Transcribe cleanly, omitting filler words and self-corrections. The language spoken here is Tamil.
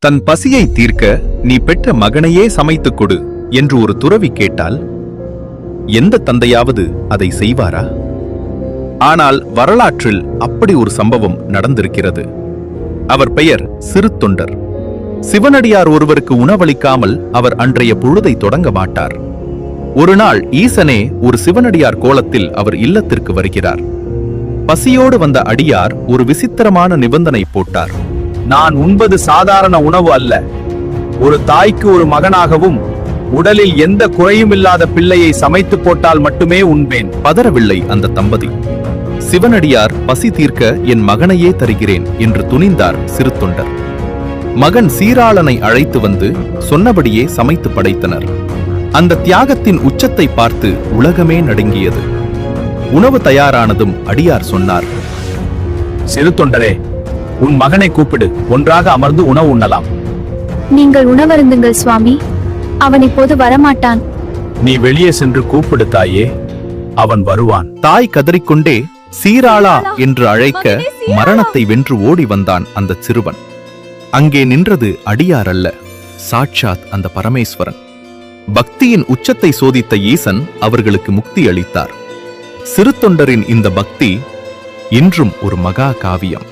தன் பசியை தீர்க்க நீ பெற்ற மகனையே சமைத்துக் கொடு என்று ஒரு துறவி கேட்டால் எந்த தந்தையாவது அதை செய்வாரா? ஆனால் வரலாற்றில் அப்படி ஒரு சம்பவம் நடந்திருக்கிறது. அவர் பெயர் சிறு தொண்டர். சிவனடியார் ஒருவருக்கு உணவளிக்காமல் அவர் அன்றைய பொழுதை தொடங்க மாட்டார். ஒரு நாள் ஈசனே ஒரு சிவனடியார் கோலத்தில் அவர் இல்லத்திற்கு வருகிறார். பசியோடு வந்த அடியார் ஒரு விசித்திரமான நிபந்தனை போட்டார். நான் உண்பது சாதாரண உணவு அல்ல. ஒரு தாய்க்கு ஒரு மகனாகவும் உடலில் எந்த குறையுமில்லாத பிள்ளையை சமைத்து போட்டால் மட்டுமே உண்பேன். பதறவில்லை அந்த தம்பதி. சிவனடியார் பசி தீர்க்க என் மகனையே தருகிறேன் என்று துணிந்தார் சிறு தொண்டர். மகன் சீராளனை அழைத்து வந்து சொன்னபடியே சமைத்து படைத்தனர். அந்த தியாகத்தின் உச்சத்தை பார்த்து உலகமே நடுங்கியது. உணவு தயாரானதும் அடியார் சொன்னார், சிறு தொண்டரே, உன் மகனை கூப்பிடு, ஒன்றாக அமர்ந்து உணவு உண்ணலாம். நீங்கள் உணவருந்துங்கள் சுவாமி, அவன் இப்போது வரமாட்டான். நீ வெளியே சென்று கூப்பிடு தாயே, அவன் வருவான். தாய் கதறிக்கொண்டே சீராளா என்று அழைக்க மரணத்தை வென்று ஓடி வந்தான் அந்த சிறுவன். அங்கே நின்றது அடியார் அல்ல, சாட்சாத் அந்த பரமேஸ்வரன். பக்தியின் உச்சத்தை சோதித்த ஈசன் அவர்களுக்கு முக்தி அளித்தார். சிறு தொண்டரின் இந்த பக்தி இன்றும் ஒரு மகா காவியம்.